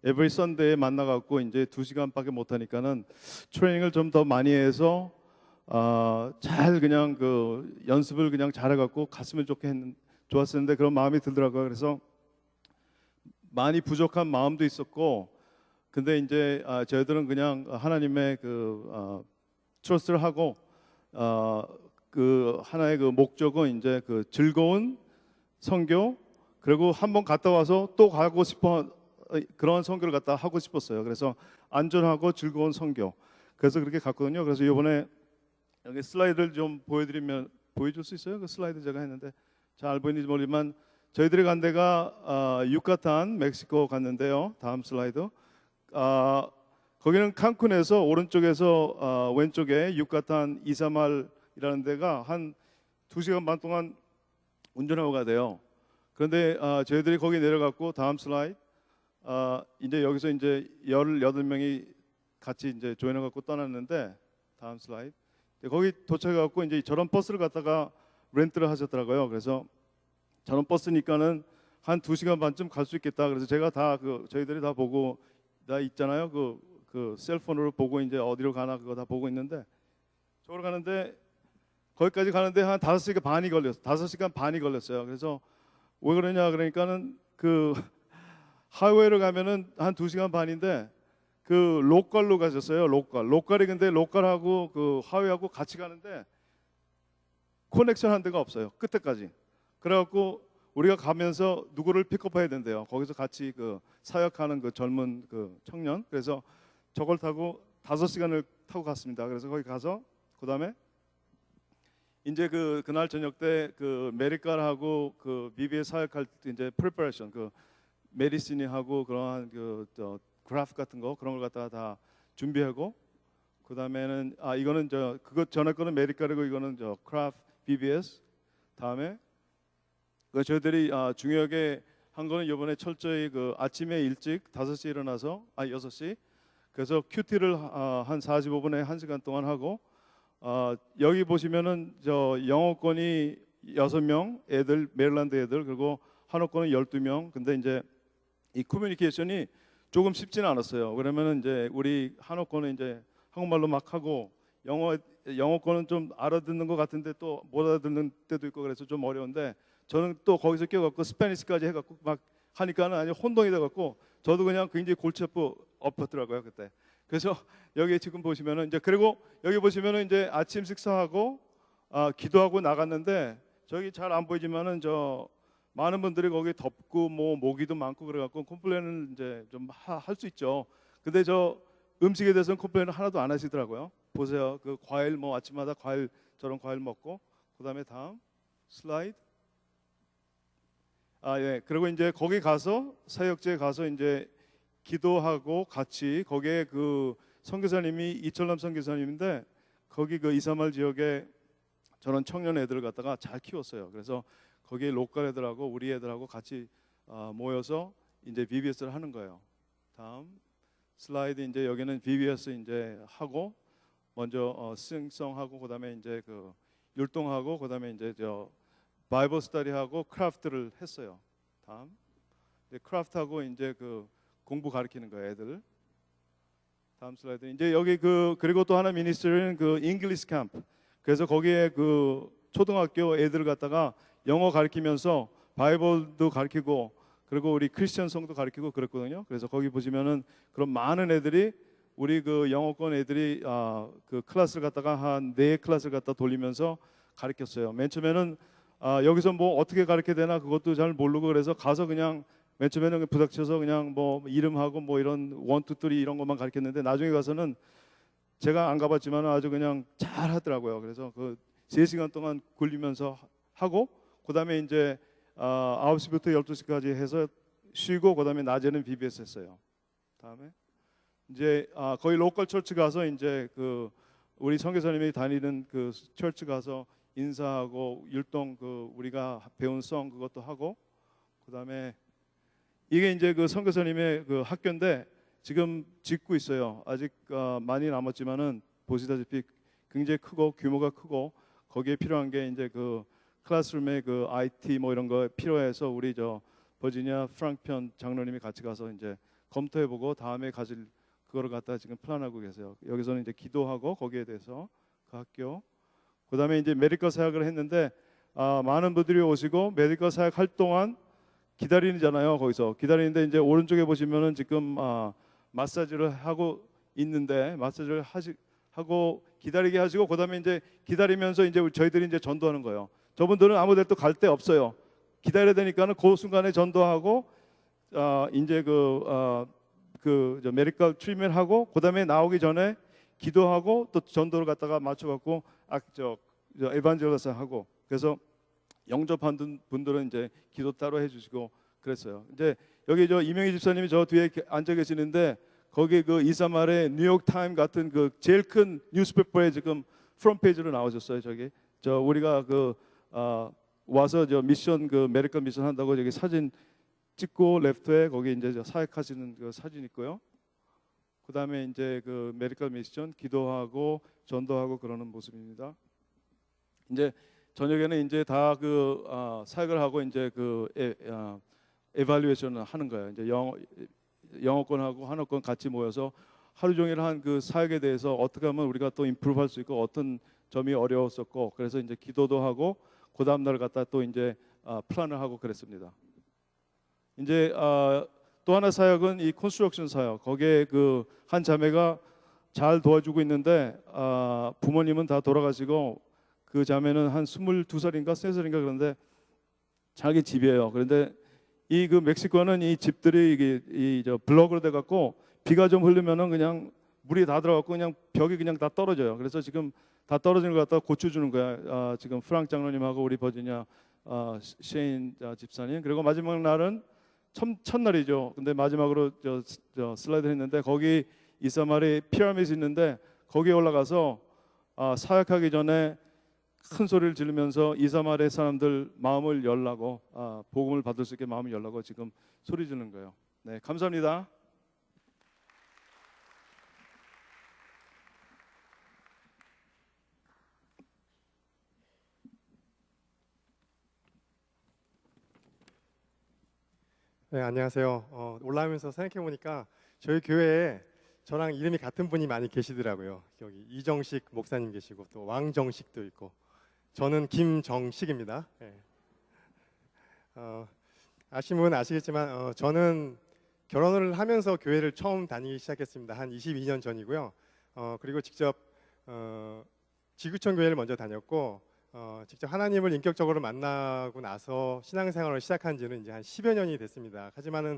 every Sunday에 만나갖고 이제 2시간밖에 못 하니까는 트레이닝을 좀 더 많이 해서 잘 그냥 그 연습을 그냥 잘해갖고 갔으면 좋았었는데 그런 마음이 들더라고요. 그래서 많이 부족한 마음도 있었고, 근데 이제 저희들은 그냥 하나님의 트러스트를 하고 그 하나의 그 목적은 이제 그 즐거운 선교, 그리고 한번 갔다 와서 또 가고 싶어 그런 선교를 갖다 하고 싶었어요. 그래서 안전하고 즐거운 선교. 그래서 그렇게 갔거든요. 그래서 이번에 여기 슬라이드를 좀 보여줄 수 있어요? 그 슬라이드 제가 했는데 잘 보이는지 모르지만 저희들이 간 데가 유카탄, 멕시코 갔는데요. 다음 슬라이드. 거기는 칸쿤에서 오른쪽에서 왼쪽에 유카탄 이사말이라는 데가 한 2시간 반 동안 운전하고 가야 돼요. 그런데 저희들이 거기 내려갔고 다음 슬라이드. 이제 여기서 이제 18명이 같이 이제 조인해 갖고 떠났는데 다음 슬라이드. 거기 도착해 갖고 이제 저런 버스를 갖다가 렌트를 하셨더라고요. 그래서 저런 버스니까는 한 2시간 반쯤 갈 수 있겠다. 그래서 제가 저희들이 다 보고 다 있잖아요. 그 셀폰으로 보고 이제 어디로 가나 그거 다 보고 있는데 저기로 가는데 거기까지 가는데 한 5시간 반이 걸렸어요. 5시간 반이 걸렸어요. 그래서 왜 그러냐 그러니까는 그 하이웨이로 가면은 한 2시간 반인데 그 로컬로 가셨어요. 로컬이 근데 로컬하고 그 하이웨이하고 같이 가는데 커넥션 한 데가 없어요. 끝에까지. 그래갖고 우리가 가면서 누구를 픽업해야 된대요. 거기서 같이 그 사역하는 그 젊은 그 청년. 그래서 저걸 타고 5시간을 타고 갔습니다. 그래서 거기 가서 그 다음에 이제 그날 저녁 때 그 메디칼하고 그 BBS 사역할 때 이제 프리퍼레이션 그 메디시니 하고 그러한 그래프 같은 거 그런 걸 갖다가 다 준비하고 그 다음에는 이거는 그거 전에 거는 메디칼이고 이거는 크라프트 BBS 다음에 저희들이 중요하게 한 거는 이번에 철저히 그 아침에 일찍 5시에 일어나서 6시 그래서 큐티를 한 45분에 1시간 동안 하고 여기 보시면은 영어권이 6명 애들 메릴랜드 애들 그리고 한어권은 12명. 근데 이제 이 커뮤니케이션이 조금 쉽지는 않았어요. 그러면은 이제 우리 한어권은 이제 한국말로 막 하고 영어권은 좀 알아듣는 것 같은데 또 못 알아듣는 때도 있고 그래서 좀 어려운데 저는 또 거기서 껴갖고 스페니시까지 해갖고 막 하니까는 아니 혼동이 돼갖고 저도 그냥 굉장히 골치 엎었더라고요 그때. 그래서 여기 지금 보시면은 이제 그리고 여기 보시면은 이제 아침 식사하고 기도하고 나갔는데 저기 잘 안 보이지만은 많은 분들이 거기 덥고 뭐 모기도 많고 그래갖고 컴플레인은 이제 좀 할 수 있죠. 근데 음식에 대해서는 컴플레인을 하나도 안 하시더라고요. 보세요. 그 과일 뭐 아침마다 저런 과일 먹고 그다음에 다음 슬라이드. 예. 그리고 이제 거기 가서 사역지에 가서 이제 기도하고 같이 거기에 그 선교사님이 이철남 선교사님인데 거기 그 이사말 지역에 저런 청년 애들을 갖다가 잘 키웠어요. 그래서 거기에 로컬 애들하고 우리 애들하고 같이 모여서 이제 BBS를 하는 거예요. 다음 슬라이드. 이제 여기는 BBS 이제 하고 먼저 싱송하고 그다음에 이제 그 율동하고 그다음에 이제 바이블 스터디하고 크래프트를 했어요. 다음 크래프트하고 이제 그 공부 가르치는 거예요, 애들. 다음 슬라이드. 이제 여기 그리고 또 하나 미니스트리는 그 잉글리시 캠프. 그래서 거기에 그 초등학교 애들을 갖다가 영어 가르치면서 바이블도 가르치고 그리고 우리 크리스천성도 가르치고 그랬거든요. 그래서 거기 보시면은 그런 많은 애들이 우리 그 영어권 애들이 그 클래스를 갖다가 한 4클래스를 갖다 돌리면서 가르쳤어요. 맨 처음에는 여기서 뭐 어떻게 가르쳐야 되나 그것도 잘 모르고 그래서 가서 그냥 맨 처음에는 부닥쳐서 그냥 뭐 이름하고 뭐 이런 1, 2, 3 이런 것만 가르쳤는데 나중에 가서는 제가 안 가봤지만 아주 그냥 잘 하더라고요. 그래서 그 3시간 동안 굴리면서 하고 그다음에 이제 9시부터 12시까지 해서 쉬고 그다음에 낮에는 BBS 했어요. 다음에 이제 거의 로컬 처치 가서 이제 그 우리 선교사님이 다니는 그 처치 가서 인사하고 율동 그 우리가 배운 성 그것도 하고 그다음에 이게 이제 그 선교사님의 그 학교인데 지금 짓고 있어요. 아직 많이 남았지만은 보시다시피 굉장히 크고 규모가 크고 거기에 필요한 게 이제 그 클래스룸에 그 IT 뭐 이런 거 필요해서 우리 저 버지니아 프랑편 장로님이 같이 가서 이제 검토해보고 다음에 가질 그거를 갖다 지금 플랜하고 계세요. 여기서는 이제 기도하고 거기에 대해서 그 학교 그다음에 이제 메디컬 사역을 했는데 많은 분들이 오시고 메디컬 사역 할 동안 기다리잖아요. 거기서 기다리는데 이제 오른쪽에 보시면은 지금 마사지를 하고 있는데 마사지를 하고 기다리게 하시고 그다음에 이제 기다리면서 이제 저희들이 이제 전도하는 거예요. 저분들은 아무 데도 갈 데 없어요. 기다려야 되니까는 그 순간에 전도하고 이제 저 메디컬 트리트먼트 하고 그다음에 나오기 전에 기도하고 또 전도를 갖다가 맞춰갖고 저 에반젤리스 하고 그래서 영접한 분들은 이제 기도 따로 해주시고 그랬어요. 이제 여기 저 이명희 집사님이 저 뒤에 앉아 계시는데 거기 그 이사말의 뉴욕 타임 같은 그 제일 큰 뉴스페퍼에 지금 프론트 페이지로 나오셨어요. 저기 저 우리가 그 와서 저 미션 그 메디컬 미션 한다고 저기 사진 찍고 레프트에 거기 이제 저 사역하시는 그 사진 있고요. 그다음에 이제 그 메디컬 미션 기도하고 전도하고 그러는 모습입니다. 이제 저녁에는 이제 다 그 사역을 하고 이제 그 에발루에이션을 하는 거예요. 이제 영어권하고 한어권 같이 모여서 하루 종일 한 그 사역에 대해서 어떻게 하면 우리가 또 임프루브할 수 있고 어떤 점이 어려웠었고 그래서 이제 기도도 하고 그 다음 날 갖다 또 이제 플랜을 하고 그랬습니다. 이제 또 하나 사역은 이 콘스트럭션 사역. 거기에 그 한 자매가 잘 도와주고 있는데 부모님은 다 돌아가시고 그 자매는 한 22살인가 3살인가 그런데 자기 집이에요. 그런데 이 그 멕시코는 이 집들이 이게 저 블럭으로 돼 갖고 비가 좀 흐르면은 그냥 물이 다 들어갖고 그냥 벽이 그냥 다 떨어져요. 그래서 지금 다 떨어지는 걸 갖다가 고쳐주는 거야. 지금 프랑크 장로님하고 우리 버지니아 셰인 집사님 그리고 마지막 날은 첫날이죠. 근데 마지막으로 저 슬라이드 했는데 거기 이사말에 피라미드 있는데 거기에 올라가서 사역하기 전에 큰 소리를 지르면서 이사말의 사람들 마음을 열라고 복음을 받을 수 있게 마음을 열라고 지금 소리 지르는 거예요. 네, 감사합니다. 네, 안녕하세요. 올라오면서 생각해 보니까 저희 교회에 저랑 이름이 같은 분이 많이 계시더라고요. 여기 이정식 목사님 계시고 또 왕정식도 있고 저는 김정식입니다. 네. 아시는 분은 아시겠지만 저는 결혼을 하면서 교회를 처음 다니기 시작했습니다. 한 22년 전이고요. 그리고 직접 지구촌 교회를 먼저 다녔고 직접 하나님을 인격적으로 만나고 나서 신앙생활을 시작한 지는 이제 한 10여 년이 됐습니다. 하지만은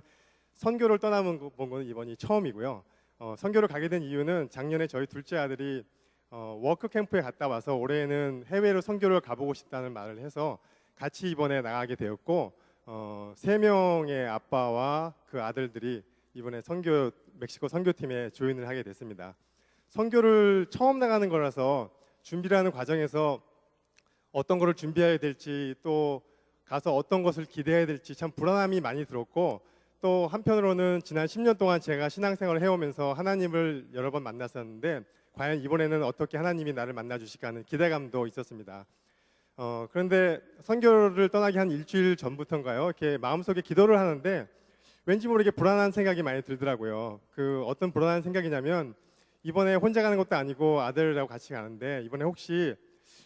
선교를 떠나본 거는 이번이 처음이고요. 선교를 가게 된 이유는 작년에 저희 둘째 아들이 워크 캠프에 갔다 와서 올해는 해외로 선교를 가보고 싶다는 말을 해서 같이 이번에 나가게 되었고 3명의 아빠와 그 아들들이 이번에 멕시코 선교팀에 조인을 하게 됐습니다. 선교를 처음 나가는 거라서 준비를 하는 과정에서 어떤 거를 준비해야 될지 또 가서 어떤 것을 기대해야 될지 참 불안함이 많이 들었고 또 한편으로는 지난 10년 동안 제가 신앙생활을 해오면서 하나님을 여러 번 만났었는데 과연 이번에는 어떻게 하나님이 나를 만나주실까 하는 기대감도 있었습니다. 그런데 선교를 떠나기 한 일주일 전부터인가요? 이렇게 마음속에 기도를 하는데 왠지 모르게 불안한 생각이 많이 들더라고요. 그 어떤 불안한 생각이냐면 이번에 혼자 가는 것도 아니고 아들하고 같이 가는데 이번에 혹시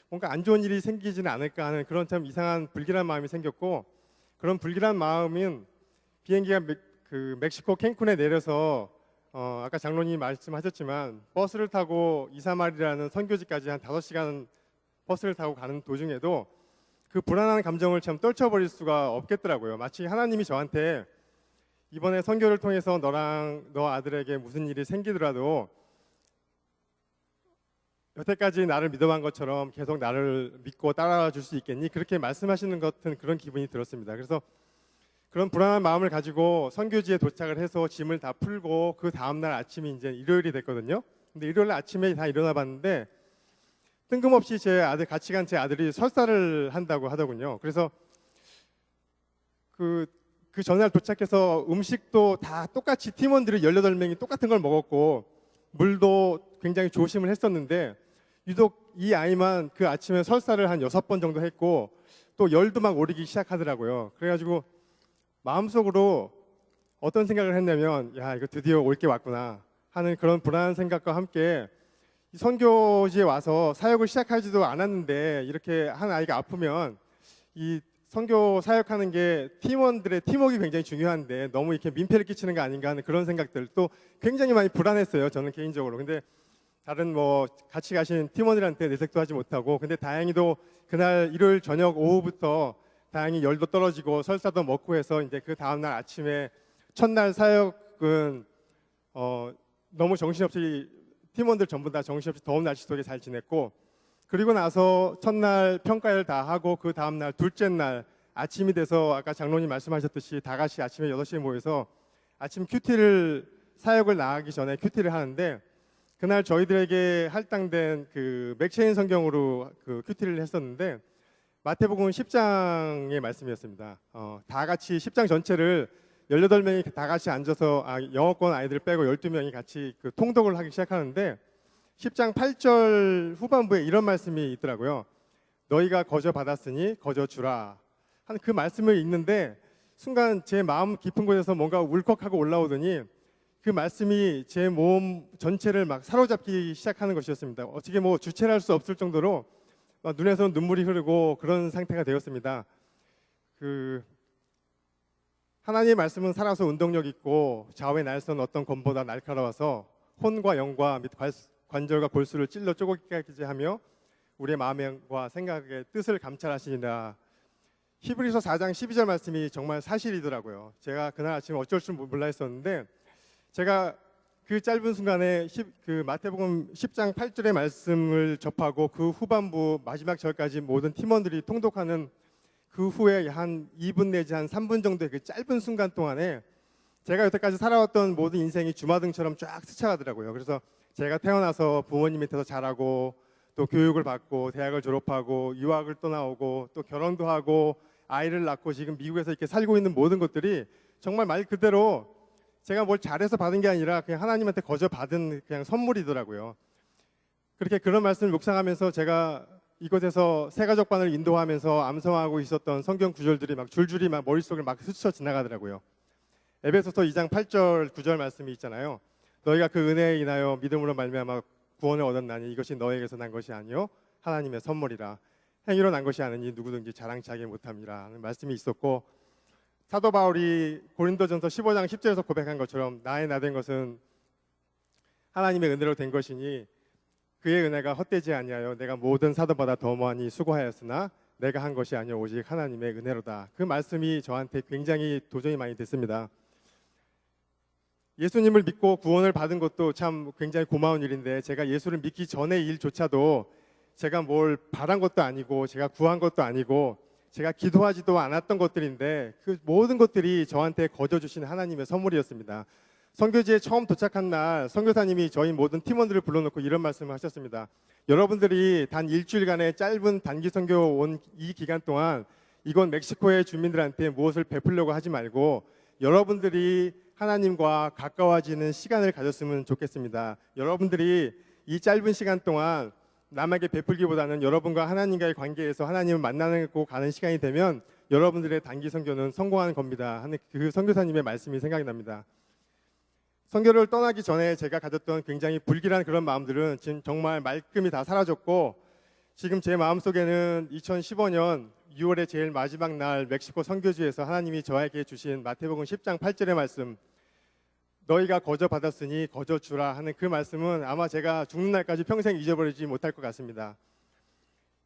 뭔가 안 좋은 일이 생기지는 않을까 하는 그런 참 이상한 불길한 마음이 생겼고 그런 불길한 마음은 비행기가 멕시코 캔쿤에 내려서 아까 장로님이 말씀하셨지만 버스를 타고 이사말이라는 선교지까지 한 5시간 버스를 타고 가는 도중에도 그 불안한 감정을 참 떨쳐버릴 수가 없겠더라고요. 마치 하나님이 저한테 이번에 선교를 통해서 너랑 너 아들에게 무슨 일이 생기더라도 여태까지 나를 믿어간 것처럼 계속 나를 믿고 따라와 줄 수 있겠니? 그렇게 말씀하시는 것 같은 그런 기분이 들었습니다. 그래서 그런 불안한 마음을 가지고 선교지에 도착을 해서 짐을 다 풀고 그 다음날 아침이 이제 일요일이 됐거든요. 근데 일요일 아침에 다 일어나 봤는데 뜬금없이 제 아들, 같이 간 제 아들이 설사를 한다고 하더군요. 그래서 그 전날 도착해서 음식도 다 똑같이 팀원들이 18명이 똑같은 걸 먹었고 물도 굉장히 조심을 했었는데 유독 이 아이만 그 아침에 설사를 한 6번 정도 했고 또 열도 막 오르기 시작하더라고요. 그래가지고 마음속으로 어떤 생각을 했냐면 야 이거 드디어 올 게 왔구나 하는 그런 불안한 생각과 함께 이 선교지에 와서 사역을 시작하지도 않았는데 이렇게 한 아이가 아프면 이 선교 사역하는 게 팀원들의 팀워크가 굉장히 중요한데 너무 이렇게 민폐를 끼치는 거 아닌가 하는 그런 생각들 또 굉장히 많이 불안했어요. 저는 개인적으로. 근데 다른 뭐 같이 가신 팀원들한테 내색도 하지 못하고 근데 다행히도 그날 일요일 저녁 오후부터 다행히 열도 떨어지고 설사도 먹고 해서 이제 그 다음날 아침에 첫날 사역은 너무 정신없이 팀원들 전부 다 정신없이 더운 날씨 속에 잘 지냈고 그리고 나서 첫날 평가를 다 하고 그 다음날 둘째 날 아침이 돼서 아까 장로님 말씀하셨듯이 다 같이 아침에 8시에 모여서 아침 큐티를 사역을 나가기 전에 큐티를 하는데 그날 저희들에게 할당된 그 맥체인 성경으로 그 큐티를 했었는데 마태복음 10장의 말씀이었습니다. 다 같이 10장 전체를 18명이 다 같이 앉아서 영어권 아이들 빼고 12명이 같이 그 통독을 하기 시작하는데 10장 8절 후반부에 이런 말씀이 있더라고요. 너희가 거저 받았으니 거저 주라 하는 그 말씀을 읽는데 순간 제 마음 깊은 곳에서 뭔가 울컥하고 올라오더니 그 말씀이 제 몸 전체를 막 사로잡기 시작하는 것이었습니다. 어떻게 뭐 주체를 할 수 없을 정도로 막 눈에서 눈물이 흐르고 그런 상태가 되었습니다. 하나님의 말씀은 살아서 운동력 있고 좌우의 날선 어떤 검보다 날카로워서 혼과 영과 및 관절과 골수를 찔러 쪼개기까지 하며 우리의 마음과 생각의 뜻을 감찰하시니라. 히브리서 4장 12절 말씀이 정말 사실이더라고요. 제가 그날 아침에 어쩔 줄 몰라 했었는데 제가 그 짧은 순간에 그 마태복음 10장 8절의 말씀을 접하고 그 후반부 마지막 절까지 모든 팀원들이 통독하는 그 후에 한 2분 내지 한 3분 정도의 그 짧은 순간 동안에 제가 여태까지 살아왔던 모든 인생이 주마등처럼 쫙 스쳐가더라고요. 그래서 제가 태어나서 부모님 밑에서 자라고 또 교육을 받고 대학을 졸업하고 유학을 떠나오고 또 결혼도 하고 아이를 낳고 지금 미국에서 이렇게 살고 있는 모든 것들이 정말 말 그대로 제가 뭘 잘해서 받은 게 아니라 그냥 하나님한테 거저 받은 그냥 선물이더라고요. 그렇게 그런 말씀을 묵상하면서 제가 이곳에서 새가족반을 인도하면서 암송하고 있었던 성경 구절들이 막 줄줄이 막 머릿속을 막 스쳐 지나가더라고요. 에베소서 2장 8절 9절 말씀이 있잖아요. 너희가 그 은혜에 인하여 믿음으로 말미암아 구원을 얻었나니 이것이 너에게서 난 것이 아니요 하나님의 선물이라. 행위로 난 것이 아니니 누구든지 자랑치 하게 못함이라 하는 말씀이 있었고 사도 바울이 고린도전서 15장 10절에서 고백한 것처럼 나의 나 된 것은 하나님의 은혜로 된 것이니 그의 은혜가 헛되지 아니하여 내가 모든 사도보다 더 많이 수고하였으나 내가 한 것이 아니요 오직 하나님의 은혜로다. 그 말씀이 저한테 굉장히 도전이 많이 됐습니다. 예수님을 믿고 구원을 받은 것도 참 굉장히 고마운 일인데 제가 예수를 믿기 전의 일조차도 제가 뭘 바란 것도 아니고 제가 구한 것도 아니고 제가 기도하지도 않았던 것들인데 그 모든 것들이 저한테 거저 주신 하나님의 선물이었습니다. 선교지에 처음 도착한 날 선교사님이 저희 모든 팀원들을 불러놓고 이런 말씀을 하셨습니다. 여러분들이 단 일주일간의 짧은 단기 선교 온 이 기간 동안 이건 멕시코의 주민들한테 무엇을 베풀려고 하지 말고 여러분들이 하나님과 가까워지는 시간을 가졌으면 좋겠습니다. 여러분들이 이 짧은 시간 동안 남에게 베풀기보다는 여러분과 하나님과의 관계에서 하나님을 만나고 가는 시간이 되면 여러분들의 단기 선교는 성공하는 겁니다 하는 그 선교사님의 말씀이 생각이 납니다. 선교를 떠나기 전에 제가 가졌던 굉장히 불길한 그런 마음들은 지금 정말 말끔히 다 사라졌고 지금 제 마음속에는 2015년 6월의 제일 마지막 날 멕시코 선교지에서 하나님이 저에게 주신 마태복음 10장 8절의 말씀, 너희가 거저 받았으니 거저 주라 하는 그 말씀은 아마 제가 죽는 날까지 평생 잊어버리지 못할 것 같습니다.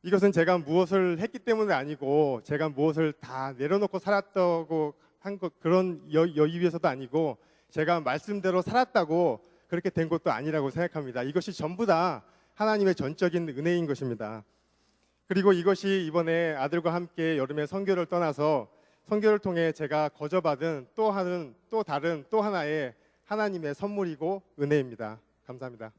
이것은 제가 무엇을 했기 때문은 아니고 제가 무엇을 다 내려놓고 살았다고 한 것, 그런 여유에서도 아니고 제가 말씀대로 살았다고 그렇게 된 것도 아니라고 생각합니다. 이것이 전부 다 하나님의 전적인 은혜인 것입니다. 그리고 이것이 이번에 아들과 함께 여름에 선교를 떠나서 선교를 통해 제가 거저받은 또 다른 또 하나의 하나님의 선물이고 은혜입니다. 감사합니다.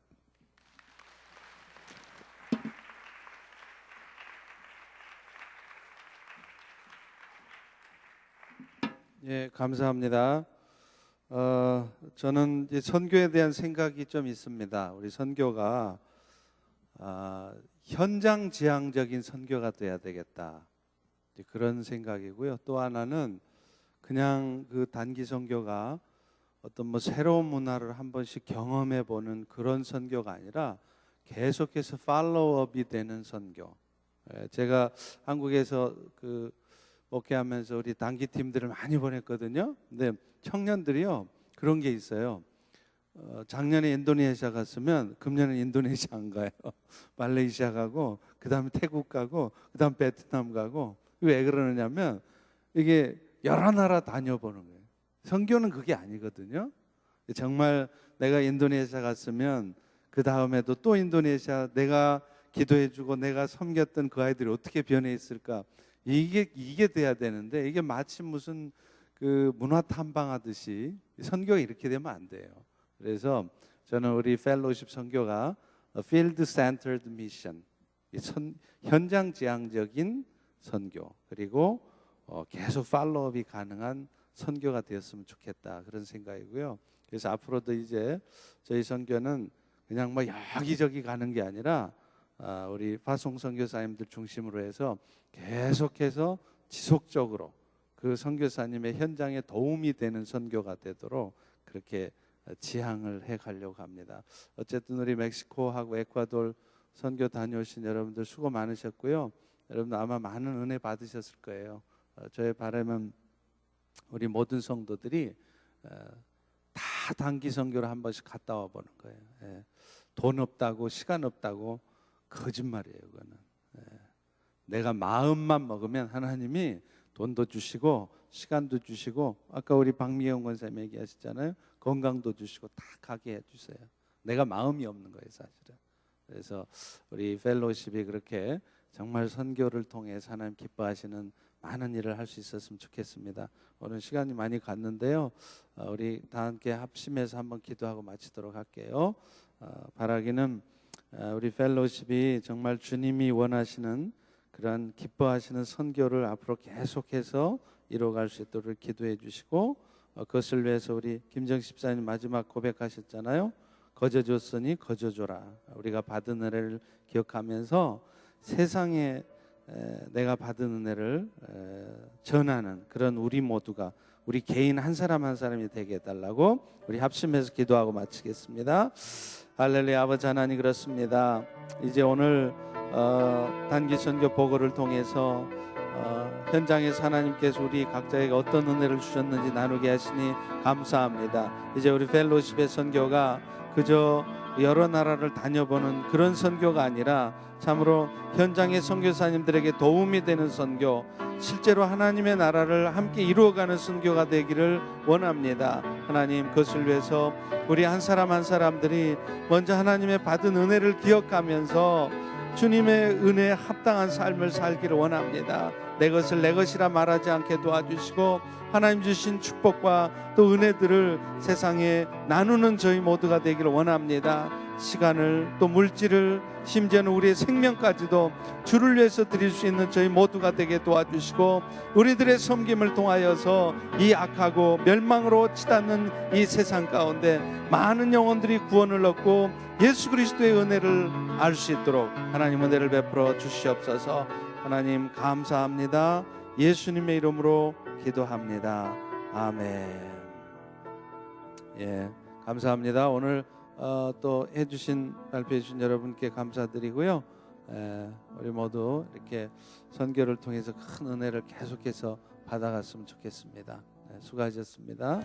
예, 감사합니다. 저는 이제 선교에 대한 생각이 좀 있습니다. 우리 선교가 현장 지향적인 선교가 돼야 되겠다, 그런 생각이고요. 또 하나는 그냥 그 단기 선교가 어떤 뭐 새로운 문화를 한 번씩 경험해 보는 그런 선교가 아니라 계속해서 팔로우업이 되는 선교. 제가 한국에서 그 목회하면서 우리 단기 팀들을 많이 보냈거든요. 근데 청년들이요, 그런 게 있어요. 작년에 인도네시아 갔으면 금년에 인도네시아 안 가요. 말레이시아 가고, 그 다음에 태국 가고, 그 다음 베트남 가고. 왜 그러느냐면 이게 여러 나라 다녀보는 거예요. 선교는 그게 아니거든요. 정말 내가 인도네시아 갔으면 그 다음에도 또 인도네시아, 내가 기도해주고 내가 섬겼던 그 아이들이 어떻게 변해 있을까, 이게 돼야 되는데, 이게 마치 무슨 그 문화 탐방하듯이 선교가 이렇게 되면 안 돼요. 그래서 저는 우리 펠로우십 선교가 Field Centered Mission, 현장 지향적인 선교, 그리고 계속 팔로우업이 가능한 선교가 되었으면 좋겠다, 그런 생각이고요. 그래서 앞으로도 이제 저희 선교는 그냥 뭐 여기저기 가는 게 아니라 우리 파송 선교사님들 중심으로 해서 계속해서 지속적으로 그 선교사님의 현장에 도움이 되는 선교가 되도록 그렇게 지향을 해 가려고 합니다. 어쨌든 우리 멕시코하고 에콰도르 선교 다녀오신 여러분들 수고 많으셨고요. 여러분 아마 많은 은혜 받으셨을 거예요. 저의 바람은 우리 모든 성도들이 다 단기 선교를 한 번씩 갔다 와 보는 거예요. 예. 돈 없다고, 시간 없다고 거짓말이에요. 그거는. 예. 내가 마음만 먹으면 하나님이 돈도 주시고 시간도 주시고, 아까 우리 박미영 권사님 얘기하셨잖아요. 건강도 주시고 다 가게 해주세요. 내가 마음이 없는 거예요, 사실은. 그래서 우리 펠로우십이 그렇게 정말 선교를 통해서 하나님 기뻐하시는 많은 일을 할 수 있었으면 좋겠습니다. 오늘 시간이 많이 갔는데요. 우리 다 함께 합심해서 한번 기도하고 마치도록 할게요. 바라기는 우리 펠로우십이 정말 주님이 원하시는 그런 기뻐하시는 선교를 앞으로 계속해서 이루어갈 수 있도록 기도해 주시고, 그것을 위해서 우리 김정식 집사님 마지막 고백하셨잖아요. 거저 줬으니 거저 줘라. 우리가 받은 은혜를 기억하면서 세상에 내가 받은 은혜를 전하는 그런 우리 모두가, 우리 개인 한 사람 한 사람이 되게 해달라고 우리 합심해서 기도하고 마치겠습니다. 할렐루야. 아버지 하나님, 그렇습니다. 이제 오늘 단기 선교 보고를 통해서 현장에서 하나님께서 우리 각자에게 어떤 은혜를 주셨는지 나누게 하시니 감사합니다. 이제 우리 펠로우십의 선교가 그저 여러 나라를 다녀보는 그런 선교가 아니라 참으로 현장의 선교사님들에게 도움이 되는 선교, 실제로 하나님의 나라를 함께 이루어가는 선교가 되기를 원합니다. 하나님, 그것을 위해서 우리 한 사람 한 사람들이 먼저 하나님의 받은 은혜를 기억하면서 주님의 은혜에 합당한 삶을 살기를 원합니다. 내 것을 내 것이라 말하지 않게 도와주시고, 하나님 주신 축복과 또 은혜들을 세상에 나누는 저희 모두가 되기를 원합니다. 시간을 또 물질을 심지어는 우리의 생명까지도 주를 위해서 드릴 수 있는 저희 모두가 되게 도와주시고, 우리들의 섬김을 통하여서 이 악하고 멸망으로 치닫는 이 세상 가운데 많은 영혼들이 구원을 얻고 예수 그리스도의 은혜를 알 수 있도록 하나님 은혜를 베풀어 주시옵소서. 하나님 감사합니다. 예수님의 이름으로 기도합니다. 아멘. 예, 감사합니다. 오늘 또 해주신 발표해 주신 여러분께 감사드리고요. 우리 모두 이렇게 선교를 통해서 큰 은혜를 계속해서 받아갔으면 좋겠습니다. 수고하셨습니다.